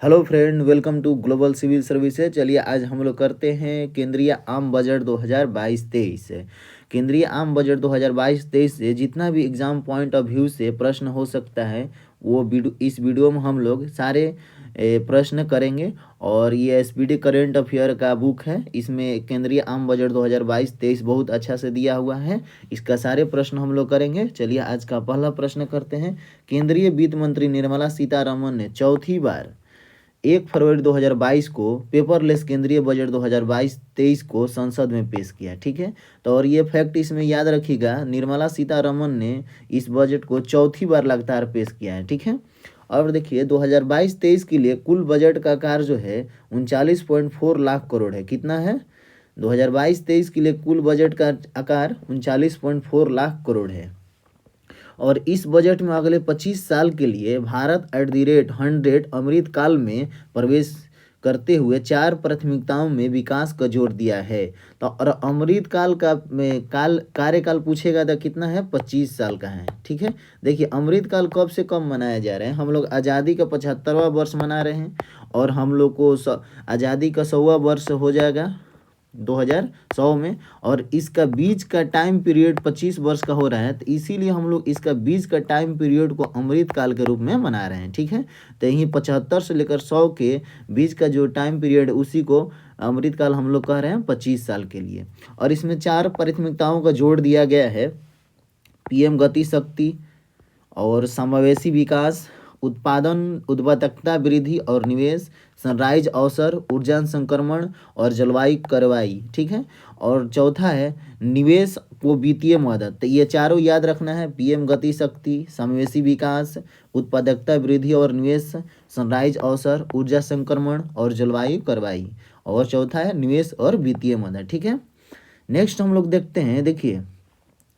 Hello friend, welcome to global civil services. चलिए आज हम लोग करते हैं केंद्रीय आम बजट 2022-23 से। केंद्रीय आम बजट 2022-23 से जितना भी एग्जाम पॉइंट ऑफ व्यू से प्रश्न हो सकता है वो इस वीडियो में हम लोग सारे प्रश्न करेंगे। और ये एसपीडी करेंट अफेयर का बुक है, इसमें केंद्रीय आम बजट 2022-23 बहुत अच्छा से दिया हुआ है। इसका सारे प्रश्न हम लोग करेंगे। चलिए आज का पहला प्रश्न करते हैं। केंद्रीय वित्त मंत्री निर्मला सीतारमण ने चौथी बार 1 फरवरी 2022 को पेपरलेस केंद्रीय बजट 2022-23 को संसद में पेश किया। ठीक है, तो और ये फैक्ट इसमें याद रखिएगा, निर्मला सीतारमण ने इस बजट को चौथी बार लगातार पेश किया है। ठीक है, और देखिए 2022-23 के लिए कुल बजट का आकार जो है 39.4 लाख करोड़ है। कितना है? 2022-23 के लिए कुल बजट का आकार 39.4 लाख करोड़ है। और इस बजट में अगले 25 साल के लिए भारत @100 अमृतकाल में प्रवेश करते हुए 4 प्राथमिकताओं में विकास का जोर दिया है। तो और अमृतकाल का कार्यकाल पूछेगा तो कितना है? 25 साल का है। ठीक है, देखिए अमृतकाल कब से कब मनाया जा रहा है? हम लोग आज़ादी का 75वां वर्ष मना रहे हैं और हम लोग को आज़ादी का 100वां वर्ष हो जाएगा 2100 में। और इसका बीच का टाइम पीरियड 25 वर्ष का हो रहा है, तो इसीलिए हम लोग इसका बीच का टाइम पीरियड को अमृतकाल के रूप में मना रहे हैं। ठीक है, तो यहीं 75 से लेकर 100 के बीच का जो टाइम पीरियड उसी को अमृतकाल हम लोग कह रहे हैं 25 साल के लिए। और इसमें 4 प्राथमिकताओं का जोड़ दिया गया है। पीएम गति शक्ति और समावेशी विकास, उत्पादन उत्पादकता वृद्धि और निवेश, सनराइज अवसर, ऊर्जा संक्रमण और जलवायु कार्रवाई। ठीक है, और चौथा है निवेश को वित्तीय मदद। तो ये चारों याद रखना है, पीएम गति शक्ति, समावेशी विकास, उत्पादकता वृद्धि और निवेश, सनराइज अवसर, ऊर्जा संक्रमण और जलवायु कार्रवाई, और चौथा है निवेश और वित्तीय मदद। ठीक है, नेक्स्ट हम लोग देखते हैं। देखिए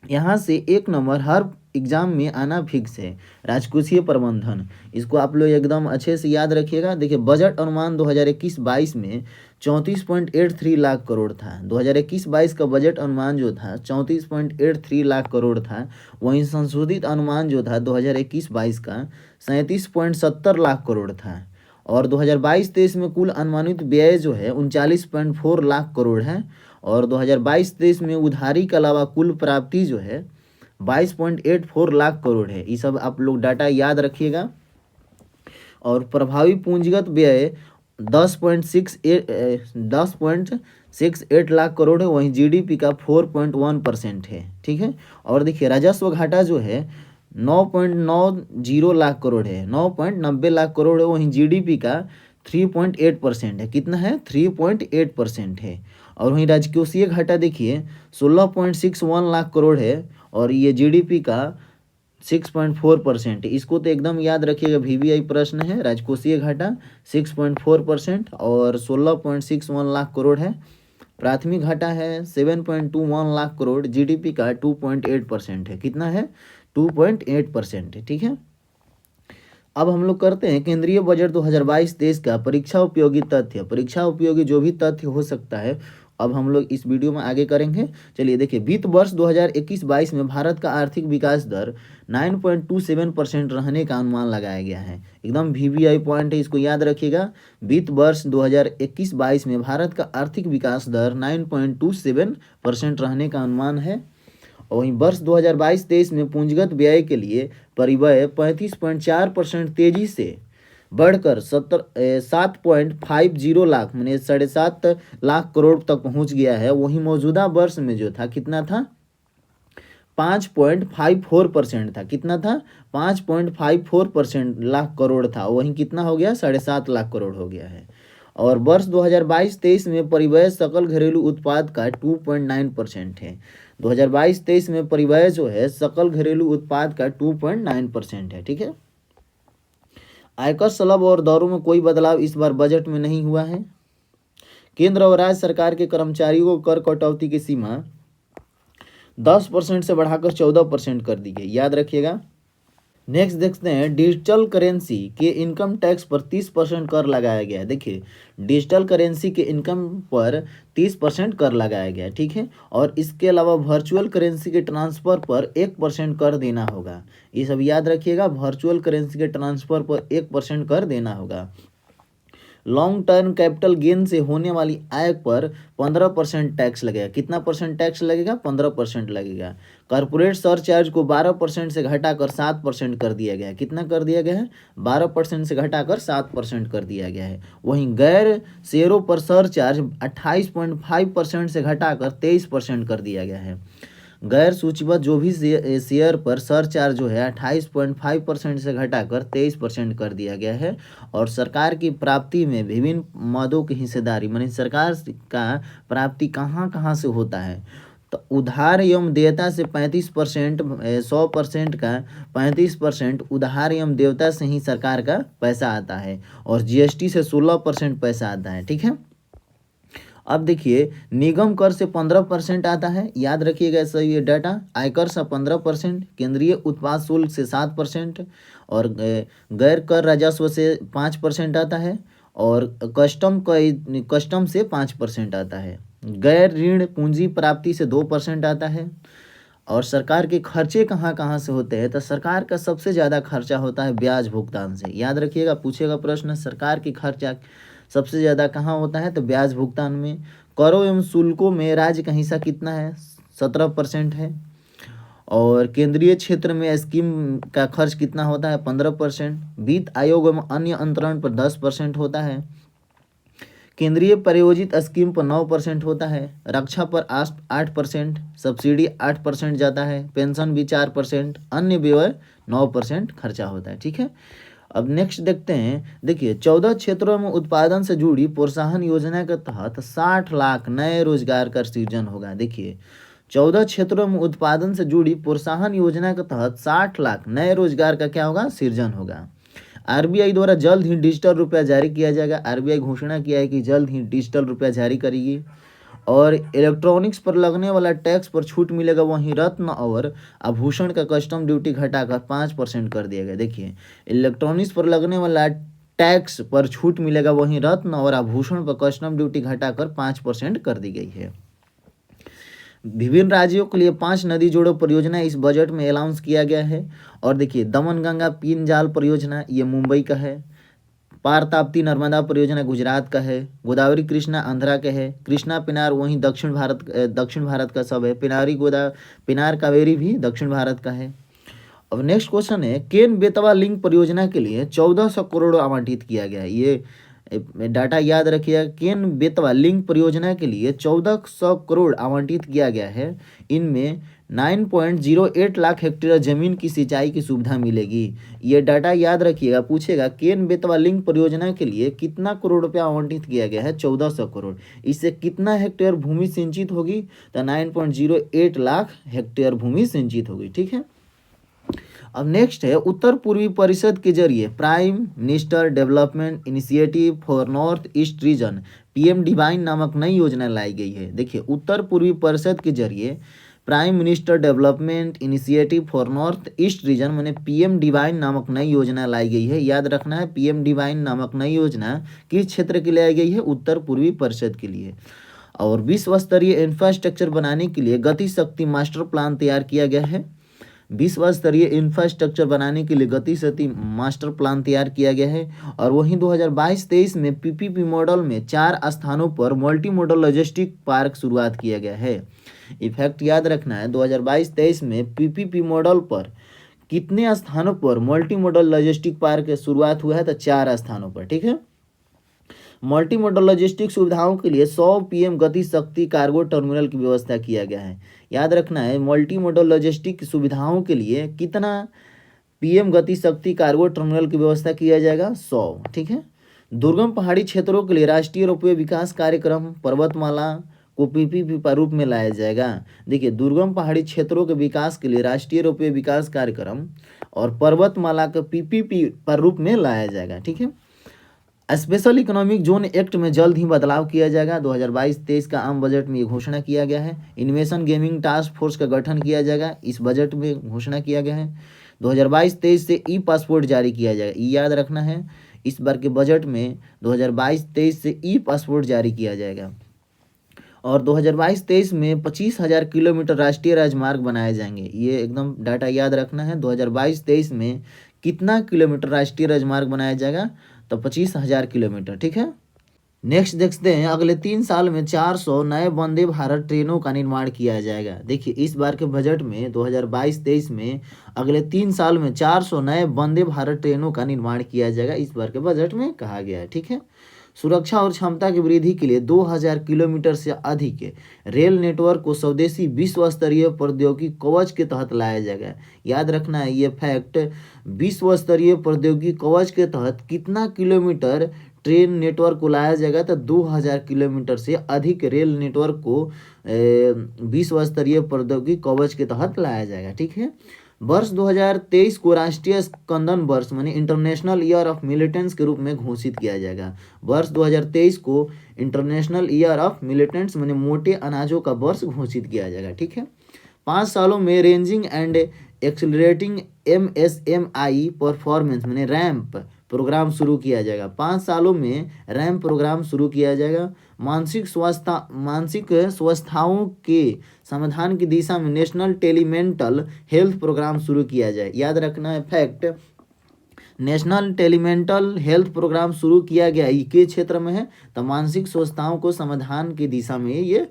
यहाँ से 1 नंबर हर एग्जाम में आना फिक्स है, राजकोषीय प्रबंधन। इसको आप लोग एकदम अच्छे से याद रखिएगा। देखिए बजट अनुमान 2021-22 में 34.83 लाख करोड़ था। 2021-22 का बजट अनुमान जो था 34.83 लाख करोड़ था। वहीं संशोधित अनुमान जो था 2021-22 का 37.70 लाख करोड़ था। और 2022-23 में कुल अनुमानित व्यय जो है 39.4 लाख करोड़ है। और 2022-23 में उधारी के अलावा कुल प्राप्ति जो है 22.84 लाख करोड़ है। ये सब आप लोग डाटा याद रखिएगा। और प्रभावी पूंजीगत व्यय 10.68 लाख करोड़ है। वहीं जीडीपी का 4.1% है। ठीक है, और देखिए राजस्व घाटा जो है 9.90 लाख करोड़ है, 9.90 लाख करोड़ है। वहीं जीडीपी का 3.8% है। कितना है? 3.8% है। और वहीं राजकोषीय घाटा देखिए 16.61 लाख करोड़ है और ये जीडीपी का 6.4% है। इसको तो एकदम याद रखिएगा, वीवीआई प्रश्न है। राजकोषीय घाटा 6.4% और 16.61 लाख करोड़ है। प्राथमिक घाटा है 7.21 लाख करोड़, जीडीपी का 2.8% है। कितना है? 2.8% है। ठीक है, अब हम लोग करते हैं केंद्रीय बजट 2022-23 का परीक्षा उपयोगी तथ्य। परीक्षा उपयोगी जो भी तथ्य हो सकता है अब हम लोग इस वीडियो में आगे करेंगे। चलिए देखिए, वित्त वर्ष 2021-22 में भारत का आर्थिक विकास दर 9.27% रहने का अनुमान लगाया गया है। एकदम वीवीआई पॉइंट है, इसको याद रखिएगा। वित्त वर्ष 2021-22 में भारत का आर्थिक विकास दर 9.27% रहने का अनुमान है। और वहीं वर्ष 2022-23 में पूंजीगत व्यय के लिए परिव्यय 35.4% तेजी से बढ़कर 7.50 लाख माने 7.5 लाख करोड़ तक पहुंच गया है। वहीं मौजूदा वर्ष में जो था कितना था? 5.54% था। कितना था? 5.54% लाख करोड़ था। वहीं कितना हो गया? 7.5 लाख करोड़ हो गया है। और वर्ष 2022-23 में परिव्यय सकल घरेलू उत्पाद का 2.9% है। 2022-23 में परिव्यय जो है सकल घरेलू उत्पाद का 2.9% है। ठीक है, आयकर स्लैब और दरों में कोई बदलाव इस बार बजट में नहीं हुआ है। केंद्र और राज्य सरकार के कर्मचारियों को कर कटौती की सीमा 10% से बढ़ाकर 14% कर दी गई, याद रखिएगा। नेक्स्ट देखते हैं, डिजिटल करेंसी के इनकम टैक्स पर 30% कर लगाया गया है। देखिए डिजिटल करेंसी के इनकम पर 30% कर लगाया गया है। ठीक है, और इसके अलावा वर्चुअल करेंसी के ट्रांसफ़र पर 1% कर देना होगा। ये सब याद रखिएगा, वर्चुअल करेंसी के ट्रांसफ़र पर 1% कर देना होगा। लॉन्ग टर्म कैपिटल गेन से होने वाली आय पर 15% टैक्स लगेगा। कितना परसेंट टैक्स लगेगा? 15% लगेगा। कॉर्पोरेट सरचार्ज को 12% से घटाकर 7% कर दिया गया है। कितना कर दिया गया है? 12% से घटाकर 7% कर दिया गया है। वहीं गैर शेयरों पर सरचार्ज 28.5% से घटाकर 23% कर दिया गया है। गैर सूचीबद्ध जो भी शेयर पर सरचार्ज जो है 28.5% से घटाकर 23% कर दिया गया है। और सरकार की प्राप्ति में विभिन्न मदों की हिस्सेदारी, मानी सरकार का प्राप्ति कहाँ कहाँ से होता है? तो उधार एवं देयता से 35%, 100% का 35% उधार एवं देयता से ही सरकार का पैसा आता है। और जीएसटी से 16% पैसा आता है। ठीक है। अब देखिए, निगम कर से 15% आता है, याद रखिएगा सर ये डाटा। आयकर से 15%, केंद्रीय उत्पाद शुल्क से 7%, और गैर कर राजस्व से 5% आता है, और कस्टम से 5% आता है। गैर ऋण पूंजी प्राप्ति से 2% आता है। और सरकार के खर्चे कहाँ कहाँ से होते हैं? तो सरकार का सबसे ज़्यादा खर्चा होता है ब्याज भुगतान से। याद रखिएगा, पूछेगा प्रश्न, सरकार की खर्चा सबसे ज़्यादा कहाँ होता है? तो ब्याज भुगतान में। करों एवं शुल्कों में राज्य का हिस्सा कितना है? 17% है। और केंद्रीय क्षेत्र में स्कीम का खर्च कितना होता है? 15%। वित्त आयोग एवं अन्य अंतरण पर 10% होता है। केंद्रीय प्रायोजित स्कीम पर 9% होता है। रक्षा पर 8%, सब्सिडी 8% जाता है। पेंशन भी 4%, अन्य व्यय 9% खर्चा होता है। ठीक है। अब नेक्स्ट देखते हैं। देखिए, 14 क्षेत्रों में उत्पादन से जुड़ी प्रोत्साहन योजना के तहत 60 लाख नए रोजगार का सृजन होगा। देखिए, 14 क्षेत्रों में उत्पादन से जुड़ी प्रोत्साहन योजना के तहत 60 लाख नए रोजगार का क्या होगा? सृजन होगा। आरबीआई द्वारा जल्द ही डिजिटल रुपया जारी किया जाएगा। आरबीआई घोषणा किया है कि जल्द ही डिजिटल रुपया जारी करेगी। और इलेक्ट्रॉनिक्स पर लगने वाला टैक्स पर छूट मिलेगा। वहीं रत्न और आभूषण का कस्टम ड्यूटी घटाकर 5% कर दिया गया। देखिए, इलेक्ट्रॉनिक्स पर लगने वाला टैक्स पर छूट मिलेगा, वहीं रत्न और आभूषण पर कस्टम ड्यूटी घटाकर 5% कर दी गई है। विभिन्न राज्यों के लिए 5 नदी जोड़ो परियोजना इस बजट में अनाउंस किया गया है। और देखिए, दमन गंगा पीन जाल परियोजना ये मुंबई का है। पार ताप्ती नर्मदा परियोजना गुजरात का है। गोदावरी कृष्णा आंध्रा का है। कृष्णा पिनार वहीं दक्षिण भारत का सब है। पिनार कावेरी भी दक्षिण भारत का है। अब नेक्स्ट क्वेश्चन है, केन बेतवा लिंक परियोजना के लिए 1400 करोड़ आवंटित किया गया है। ये डाटा याद रखिएगा। केन बेतवा लिंक परियोजना के लिए 1400 करोड़ आवंटित किया गया है। इनमें 9.08 लाख हेक्टेयर जमीन की सिंचाई की सुविधा मिलेगी। ये डाटा याद रखिएगा, पूछेगा केन बेतवा लिंक परियोजना के लिए कितना करोड़ रुपया आवंटित किया गया है? 1400 करोड़। इससे कितना हेक्टेयर भूमि सिंचित होगी? तो 9.08 लाख हेक्टेयर भूमि सिंचित होगी। ठीक है। अब नेक्स्ट है, उत्तर पूर्वी परिषद के जरिए prime minister development initiative for north east region PM divine नामक नई योजना लाई गई है। देखिए, उत्तर पूर्वी परिषद के जरिए prime minister development initiative for north east region मैंने पीएम डिवाइन नामक नई योजना लाई गई है। याद रखना है, पीएम डिवाइन नामक नई योजना किस क्षेत्र के लिए लाई गई है? उत्तर पूर्वी परिषद के लिए। और विश्व स्तरीय इंफ्रास्ट्रक्चर बनाने के लिए गति शक्ति मास्टर प्लान तैयार किया गया है। विश्व स्तरीय इंफ्रास्ट्रक्चर बनाने के लिए गति शक्ति मास्टर प्लान तैयार किया गया है। और वहीं 2022-23 में पीपीपी मॉडल में 4 स्थानों पर मल्टी मॉडल लॉजिस्टिक पार्क शुरुआत किया गया है। इफेक्ट याद रखना है, 2022-23 में पीपीपी मॉडल पर कितने स्थानों पर मल्टी मॉडल लॉजिस्टिक पार्क शुरुआत हुआ है? तो 4 स्थानों पर। ठीक है। मल्टी मॉडल लॉजिस्टिक सुविधाओं के लिए 100 पीएम गति शक्ति कार्गो टर्मिनल की व्यवस्था किया गया है। याद रखना है, मल्टी मॉडल लॉजिस्टिक सुविधाओं के लिए कितना पीएम गति शक्ति कार्गो टर्मिनल की व्यवस्था किया जाएगा? 100। ठीक है। दुर्गम पहाड़ी क्षेत्रों के लिए राष्ट्रीय रोपवे विकास कार्यक्रम पर्वतमाला को पीपीपी के रूप में लाया जाएगा। देखिए, दुर्गम पहाड़ी क्षेत्रों के विकास के लिए राष्ट्रीय रोपवे विकास कार्यक्रम और पर्वतमाला का पीपीपी पर रूप में लाया जाएगा। ठीक है। स्पेशल इकोनॉमिक जोन एक्ट में जल्द ही बदलाव किया जाएगा। 2022-23 का आम बजट में ये घोषणा किया गया है। इन्वेशन गेमिंग टास्क फोर्स का गठन किया जाएगा, इस बजट में घोषणा किया गया है। 2022-23 से ई पासपोर्ट जारी किया जाएगा। ये याद रखना है, इस बार के बजट में 2022-23 से ई पासपोर्ट जारी किया जाएगा। और 2022-23 में 25,000 किलोमीटर राष्ट्रीय राजमार्ग बनाए जाएंगे। ये एकदम डाटा याद रखना है। 2022-23 में कितना किलोमीटर राष्ट्रीय राजमार्ग बनाया जाएगा? तो 25,000 किलोमीटर। ठीक है। नेक्स्ट देखते हैं, अगले 3 साल में 400 नए वंदे भारत ट्रेनों का निर्माण किया जाएगा। देखिए इस बार के बजट में 2022-23 में अगले 3 साल में 400 नए वंदे भारत ट्रेनों का निर्माण किया जाएगा, इस बार के बजट में कहा गया है। ठीक है, सुरक्षा और क्षमता की वृद्धि के लिए 2000 किलोमीटर से अधिक रेल नेटवर्क को स्वदेशी विश्व स्तरीय प्रौद्योगिकी कवच के तहत लाया जाएगा। याद रखना है ये फैक्ट, विश्व स्तरीय प्रौद्योगिकी कवच के तहत कितना किलोमीटर ट्रेन नेटवर्क को लाया जाएगा, तो 2000 किलोमीटर से अधिक रेल नेटवर्क को विश्व स्तरीय प्रौद्योगिकी कवच के तहत लाया जाएगा। ठीक है, वर्ष 2023 को राष्ट्रीय स्कंदन वर्ष माने इंटरनेशनल ईयर ऑफ मिलिटेंट्स के रूप में घोषित किया जाएगा। वर्ष 2023 को इंटरनेशनल ईयर ऑफ मिलिटेंट्स माने मोटे अनाजों का वर्ष घोषित किया जाएगा। ठीक है, 5 सालों में ranging and accelerating MSMI performance माने रैम्प प्रोग्राम शुरू किया जाएगा। 5 सालों में रैम्प प्रोग्राम शुरू किया जाएगा। मानसिक स्वास्थ्याओं के समाधान की दिशा में नेशनल टेलीमेंटल हेल्थ प्रोग्राम शुरू किया जाए। याद रखना है फैक्ट, नेशनल टेलीमेंटल हेल्थ प्रोग्राम शुरू किया गया के क्षेत्र में है, तो मानसिक स्वस्थताओं को समाधान की दिशा में ये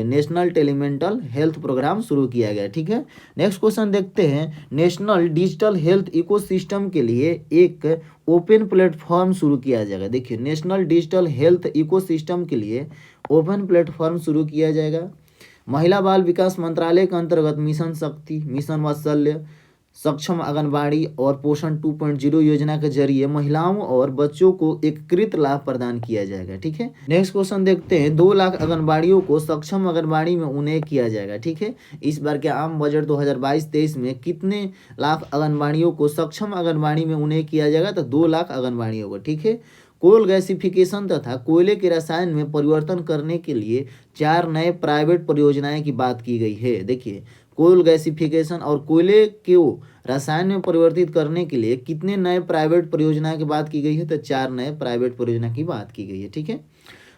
नेशनल टेलीमेंटल हेल्थ प्रोग्राम शुरू किया गया। ठीक है, नेक्स्ट क्वेश्चन देखते हैं, नेशनल डिजिटल हेल्थ इकोसिस्टम के लिए एक ओपन प्लेटफॉर्म शुरू किया जाएगा। देखिए नेशनल डिजिटल हेल्थ इकोसिस्टम के लिए ओपन प्लेटफॉर्म शुरू किया जाएगा। महिला बाल विकास मंत्रालय के अंतर्गत मिशन शक्ति, मिशन वात्सल्य, सक्षम आंगनबाड़ी और पोषण 2.0 योजना के जरिए महिलाओं और बच्चों को एकीकृत लाभ प्रदान किया जाएगा। ठीक है, नेक्स्ट क्वेश्चन देखते हैं, 2 लाख आंगनबाड़ियों को सक्षम आंगनबाड़ी में उन्हें किया जाएगा। ठीक है, इस बार के आम बजट 2022-23 में कितने लाख आंगनबाड़ियों को सक्षम आंगनबाड़ी में उन्हें किया जाएगा, तो 2 लाख आंगनबाड़ियों को। ठीक है, कोल गैसिफिकेशन तथा कोयले के रसायन में परिवर्तन करने के लिए 4 नए प्राइवेट परियोजनाएं की बात की गई है। देखिए कोल गैसिफिकेशन और कोयले को रसायन में परिवर्तित करने के लिए कितने नए प्राइवेट परियोजना की बात की गई है, तो 4 नए प्राइवेट परियोजना की बात की गई है। ठीक है,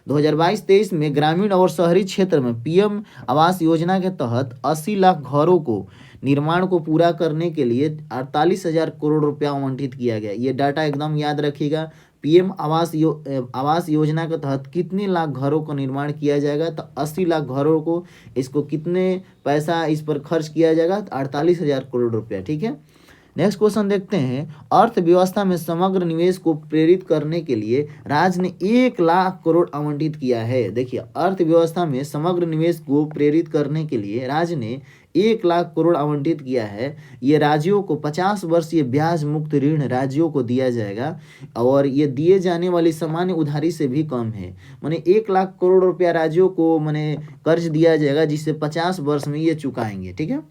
2022-23 में ग्रामीण और शहरी क्षेत्र में PM आवास योजना के तहत 80 लाख घरों को निर्माण को पूरा करने के लिए 48,000 करोड़ रुपया आवंटित किया गया। ये डाटा एकदम याद रखिएगा। PM आवास योजना के तहत कितने लाख घरों का निर्माण किया जाएगा, तो 80 लाख घरों को, इसको कितने पैसा इस पर खर्च किया जाएगा, तो 48,000 करोड़ रुपया। ठीक है, नेक्स्ट क्वेश्चन देखते हैं, अर्थव्यवस्था में समग्र निवेश को प्रेरित करने के लिए राज्य ने 1 लाख करोड़ आवंटित किया है। देखिए अर्थव्यवस्था में समग्र निवेश को प्रेरित करने के लिए राज्य ने 1 लाख करोड़ आवंटित किया है। ये राज्यों को 50 वर्षीय ब्याज मुक्त ऋण राज्यों को दिया जाएगा और ये दिए जाने वाली सामान्य उधारी से भी कम है। माने 1 लाख करोड़ रुपया राज्यों को माने कर्ज दिया जाएगा, जिससे 50 वर्ष में ये चुकाएंगे। ठीक है,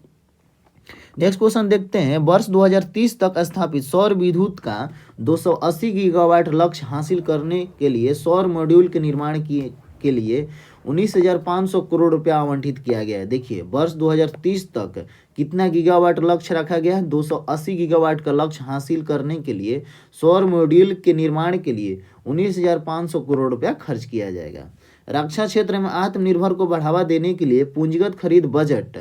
नेक्स्ट क्वेश्चन देखते हैं, वर्ष 2030 तक स्थापित सौर विद्युत का 280 गीगावाट लक्ष्य हासिल करने के लिए सौर मॉड्यूल के निर्माण के लिए 19,500 करोड़ रुपया आवंटित किया गया है। देखिए वर्ष 2030 तक कितना गीगावाट लक्ष्य रखा गया है, 280 गीगावाट का लक्ष्य हासिल करने के लिए सौर मॉड्यूल के निर्माण के लिए 19,500 करोड़ रुपया खर्च किया जाएगा। रक्षा क्षेत्र में आत्मनिर्भर को बढ़ावा देने के लिए पूंजीगत खरीद बजट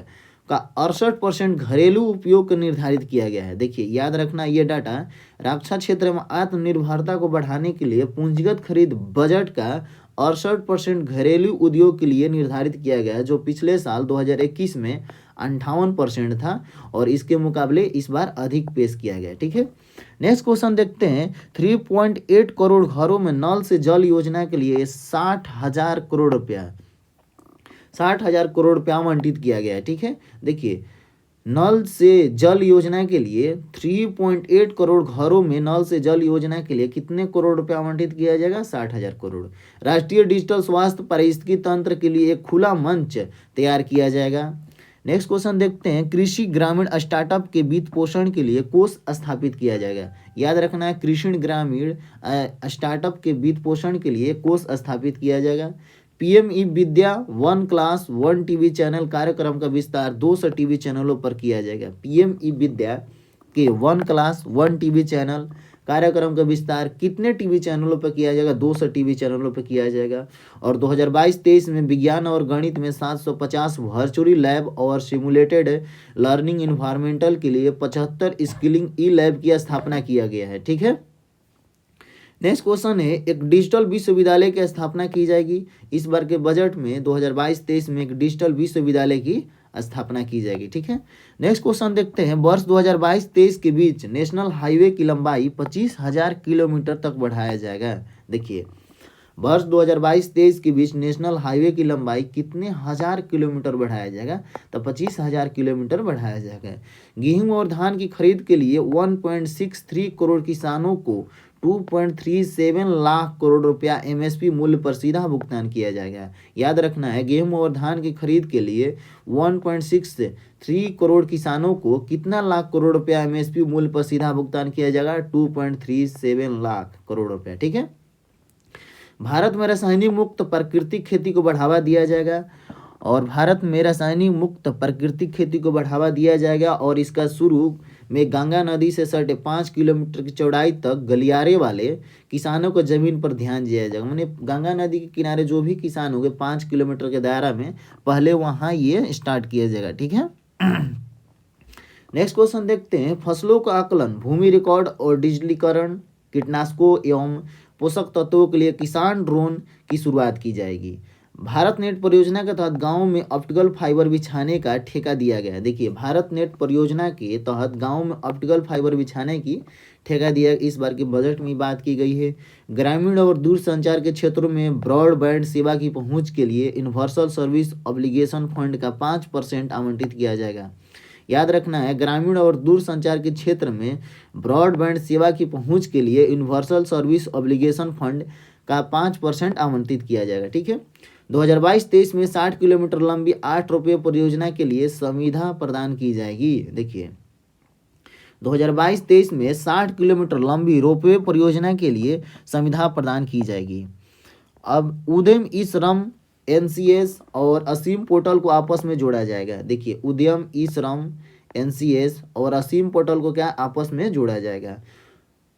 का 68% घरेलू उपयोग निर्धारित किया गया है। देखिए याद रखना ये डाटा, रक्षा क्षेत्र में आत्मनिर्भरता को बढ़ाने के लिए पूंजीगत खरीद बजट का 68% घरेलू उद्योग के लिए निर्धारित किया गया है, जो पिछले साल 2021 में 58% था और इसके मुकाबले इस बार अधिक पेश किया गया। ठीक है, नेक्स्ट क्वेश्चन देखते हैं, 3.8 करोड़ घरों में नल से जल योजना के लिए 60,000 करोड़ रुपया 60,000 करोड़ रुपया आवंटित किया गया है। ठीक है, देखिए नल से जल योजना के लिए 3.8 करोड़ घरों में नल से जल योजना के लिए कितने करोड़ रुपया आवंटित किया जाएगा, 60,000 करोड़। राष्ट्रीय डिजिटल स्वास्थ्य पारिस्थितिकी तंत्र के लिए एक खुला मंच तैयार किया जाएगा। नेक्स्ट क्वेश्चन देखते हैं, कृषि ग्रामीण स्टार्टअप के वित्त पोषण के लिए कोष स्थापित किया जाएगा। याद रखना है, कृषि ग्रामीण स्टार्टअप के वित्त पोषण के लिए कोष स्थापित किया जाएगा। PM-E विद्या 1 क्लास 1 टीवी चैनल कार्यक्रम का विस्तार 200 टीवी चैनलों पर किया जाएगा। PM-E विद्या के 1 क्लास 1 टीवी चैनल कार्यक्रम का विस्तार कितने टीवी चैनलों पर किया जाएगा, 200 टीवी चैनलों पर किया जाएगा। और 2022-23 में विज्ञान और गणित में 750 वर्चुअली लैब और सिमुलेटेड लर्निंग इन्वायरमेंटल के लिए 75 स्किलिंग ई लैब की स्थापना किया गया है। ठीक है, नेक्स्ट क्वेश्चन है, एक डिजिटल विश्वविद्यालय की स्थापना की जाएगी। इस बार के बजट में 2022-23 में एक डिजिटल विश्वविद्यालय की स्थापना की जाएगी। ठीक है। नेक्स्ट क्वेश्चन देखते हैं, वर्ष 2022-23 के बीच नेशनल हाईवे की लंबाई 25,000 किलोमीटर तक बढ़ाया जाएगा। देखिए, वर्ष 2022-23 के बीच नेशनल हाईवे की लंबाई कितने हजार किलोमीटर बढ़ाया जाएगा, तो 25,000 किलोमीटर बढ़ाया जाएगा। गेहूं और धान की खरीद के लिए 1.63 करोड़ किसानों को 2.37 लाख करोड़ रुपया एमएसपी मूल्य पर सीधा भुगतान किया जाएगा। याद रखना है, गेहूं और धान की खरीद के लिए 1.63 करोड़ किसानों को कितना लाख करोड़ रुपया एमएसपी मूल्य पर सीधा भुगतान किया जाएगा, 2.37 लाख करोड़ रुपया। ठीक है। भारत में रासायनिक मुक्त प्राकृतिक खेती को बढ़ावा दिया जाएगा, और भारत में रासायनिक मुक्त प्राकृतिक खेती को बढ़ावा दिया जाएगा, और इसका शुरू में गंगा नदी से 5.5 किलोमीटर की चौड़ाई तक गलियारे वाले किसानों को जमीन पर ध्यान दिया जाएगा। मैंने गंगा नदी के किनारे जो भी किसान होंगे 5 किलोमीटर के दायरा में, पहले वहाँ ये स्टार्ट किया जाएगा। ठीक है। नेक्स्ट क्वेश्चन देखते हैं, फसलों का आकलन, भूमि रिकॉर्ड और डिजिटलीकरण, कीटनाशकों एवं पोषक तत्वों के लिए किसान ड्रोन की शुरुआत की जाएगी। भारत नेट परियोजना के तहत गांव में ऑप्टिकल फाइबर बिछाने का ठेका दिया गया है। देखिए, भारत नेट परियोजना के तहत गांव में ऑप्टिकल फाइबर बिछाने की ठेका दिया, इस बार के बजट में बात की गई है। ग्रामीण और दूर संचार के क्षेत्रों में ब्रॉडबैंड सेवा की पहुंच के लिए यूनिवर्सल सर्विस ऑब्लिगेशन फंड का 5% आवंटित किया जाएगा। याद रखना है, ग्रामीण और दूर संचार के क्षेत्र में ब्रॉडबैंड सेवा की पहुंच के लिए यूनिवर्सल सर्विस ऑब्लिगेशन फंड का 5% आवंटित किया जाएगा। ठीक है। 2022-23 में 60 किलोमीटर लंबी 8 रुपये परियोजना के लिए संविदा प्रदान की जाएगी। देखिए, 2022-23 में 60 किलोमीटर लंबी रोपवे परियोजना के लिए संविदा प्रदान की जाएगी। अब उद्यम ई श्रम एनसीएस और असीम पोर्टल को आपस में जोड़ा जाएगा। देखिए, उद्यम ई श्रम एनसीएस और असीम पोर्टल को क्या आपस में जोड़ा जाएगा।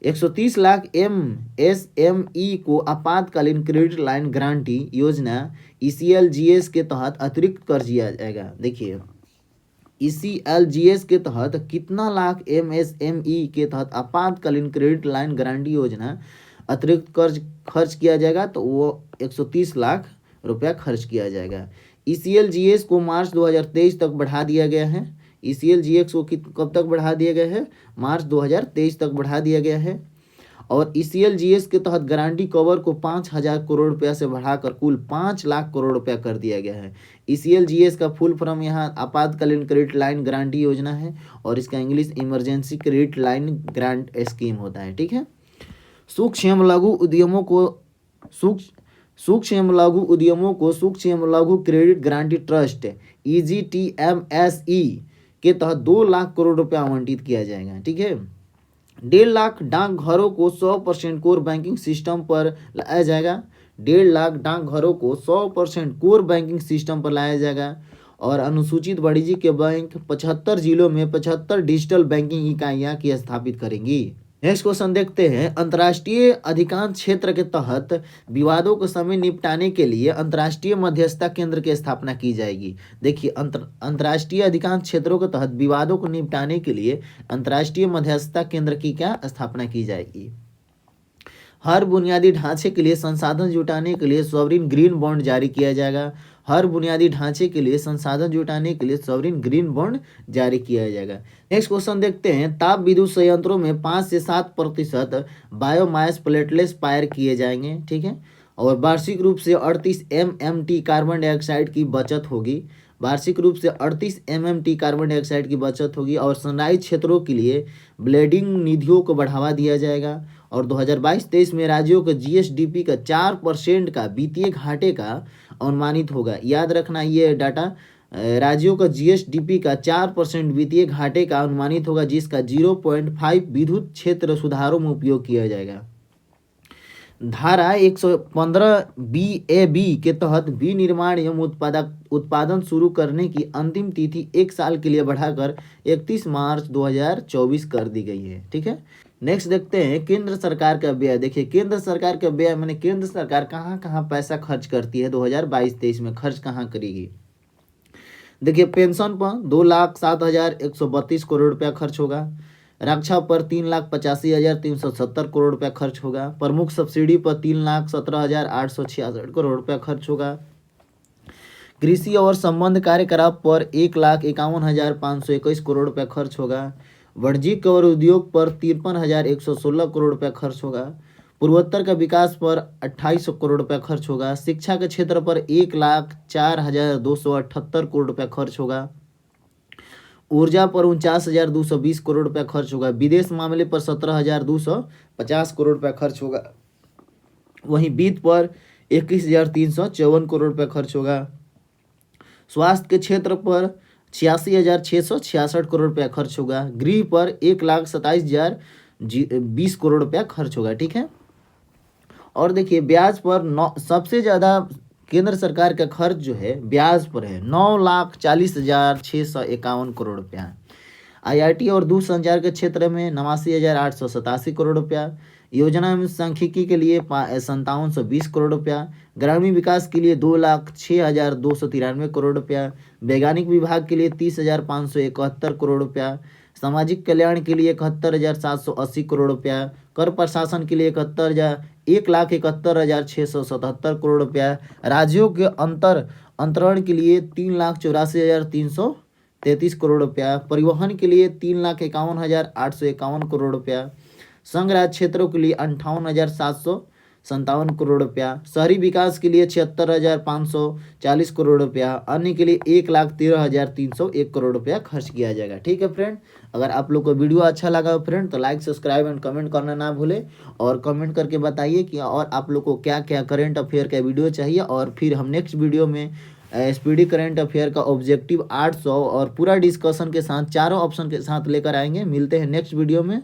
130 लाख एमएसएमई को आपातकालीन क्रेडिट लाइन गारंटी योजना ईसीएलजीएस के तहत अतिरिक्त कर्ज दिया जाएगा। देखिए, ईसीएलजीएस के तहत कितना लाख एमएसएमई के तहत आपातकालीन क्रेडिट लाइन गारंटी योजना अतिरिक्त कर्ज खर्च किया जाएगा, तो वो 130 लाख रुपया खर्च किया जाएगा। ईसीएलजीएस को मार्च 2023 तक बढ़ा दिया गया है। ईसीएलजीएस को कब तक बढ़ा दिया गया है, मार्च 2023 तक बढ़ा दिया गया है। और ईसीएलजीएस के तहत गारंटी कवर को 5,000 करोड़ रुपया से बढ़ाकर कुल 5 लाख करोड़ रुपया कर दिया गया है। ईसीएलजीएस का फुल फॉर्म यहाँ आपातकालीन क्रेडिट लाइन गारंटी योजना है, और इसका English emergency credit line grant scheme होता है। ठीक है। सूक्ष्म एवं लघु उद्यमों को सूक्ष्म एवं लघु क्रेडिट गारंटी ट्रस्ट EGTMSE के तहत 2 लाख करोड़ रुपया आवंटित किया जाएगा। ठीक है। 1.5 लाख डाकघरों को 100% कोर बैंकिंग सिस्टम पर लाया जाएगा। 1.5 लाख डाकघरों को 100% कोर बैंकिंग सिस्टम पर लाया जाएगा, और अनुसूचित वाणिज्य के बैंक 75 जिलों में 75 डिजिटल बैंकिंग इकाइयाँ की स्थापित करेंगी। नेक्स्ट क्वेश्चन देखते हैं, अंतर्राष्ट्रीय अधिकांश क्षेत्र के तहत विवादों को समय निपटाने के लिए अंतर्राष्ट्रीय मध्यस्थता केंद्र की स्थापना की जाएगी। देखिए, अंतर्राष्ट्रीय अधिकांश क्षेत्रों के तहत विवादों को निपटाने के लिए अंतर्राष्ट्रीय मध्यस्थता केंद्र की क्या स्थापना की जाएगी। हर बुनियादी ढांचे के लिए संसाधन जुटाने के लिए सॉवरिन ग्रीन बॉन्ड जारी किया जाएगा। हर बुनियादी ढांचे के लिए संसाधन जुटाने के लिए सॉवरिन ग्रीन बॉन्ड जारी किया जाएगा। नेक्स्ट क्वेश्चन देखते हैं, ताप विद्युत संयंत्रों में 5 से 7% बायोमास प्लेटलेट्स फायर किए जाएंगे। ठीक है। और वार्षिक रूप से 38 MMT कार्बन डाइऑक्साइड की बचत होगी। वार्षिक रूप से 38 MMT कार्बन डाइऑक्साइड की बचत होगी। और सनराइज क्षेत्रों के लिए ब्लेडिंग निधियों को बढ़ावा दिया जाएगा। और 2022-23 में राज्यों के जीएसडीपी का 4% का वित्तीय घाटे का अनुमानित होगा। याद रखना ये डाटा, राज्यों का जीएसडीपी का 4% वित्तीय घाटे का अनुमानित होगा, जिसका 0.5 विद्युत क्षेत्र सुधारों में उपयोग किया जाएगा। धारा 115 BAB के तहत विनिर्माण एवं उत्पादन शुरू करने की अंतिम तिथि 1 साल के लिए बढ़ाकर 31 मार्च 2024 कर दी गई है। ठीक है। नेक्स्ट देखते हैं, केंद्र सरकार का व्यय। देखिए, केंद्र सरकार का व्यय मैंने केंद्र सरकार कहाँ कहाँ पैसा खर्च करती है 2022-23 में खर्च कहाँ करेगी। देखिए, पेंशन पर 2,07,132 करोड़ रुपया खर्च होगा। रक्षा पर 3,85,370 करोड़ रुपया खर्च होगा। प्रमुख सब्सिडी पर 3,17,866 करोड़ रुपया खर्च होगा। कृषि और संबंध कार्यकलाप पर 1,51,521 करोड़ रुपया खर्च होगा। वाणिज्यिक और उद्योग पर 53,116 करोड़ रुपया खर्च होगा। पूर्वोत्तर का विकास पर 2,800 करोड़ रुपया खर्च होगा। शिक्षा के क्षेत्र पर 1,04,278 करोड़ रुपया खर्च होगा। ऊर्जा पर 49,220 करोड़ रुपया खर्च होगा। विदेश मामले पर 17,250 करोड़ रुपया खर्च होगा। वहीं वित्त पर 21,354 करोड़ रुपया खर्च होगा। स्वास्थ्य के क्षेत्र पर 86,666 करोड़ रुपया खर्च होगा। गृह पर 1,27,020 करोड़ रुपया खर्च होगा। ठीक है। और देखिए ब्याज पर सबसे ज़्यादा केंद्र सरकार का खर्च जो है ब्याज पर है 9,40,651 करोड़ रुपया। IIT और दूरसंचार के क्षेत्र में 89,887 करोड़ रुपया। योजना एवं सांख्यिकी के लिए 5720 करोड़ रुपया। ग्रामीण विकास के लिए 2,06,293 करोड़ रुपया। वैज्ञानिक विभाग के लिए 30,571 करोड़ रुपया। सामाजिक कल्याण के लिए 71,780 करोड़ रुपया। कर प्रशासन के लिए 1,71,677 करोड़ रुपया। राज्यों के अंतरण के लिए 3,84,333 करोड़ रुपया। परिवहन के लिए 3,51,851 करोड़ रुपया। संघ राज्य क्षेत्रों के लिए 58,757 करोड़ रुपया। शहरी विकास के लिए 76,540 करोड़ रुपया। अन्य के लिए 1,13,301 करोड़ रुपया खर्च किया जाएगा। ठीक है फ्रेंड, अगर आप लोग को वीडियो अच्छा लगा फ्रेंड तो लाइक सब्सक्राइब एंड कमेंट करना ना भूले और कमेंट करके बताइए कि और आप लोग को क्या क्या करंट अफेयर का वीडियो चाहिए और फिर हम नेक्स्ट वीडियो में स्पीडी करंट अफेयर का ऑब्जेक्टिव 800 और पूरा डिस्कशन के साथ चारों ऑप्शन के साथ लेकर आएंगे। मिलते हैं नेक्स्ट वीडियो में।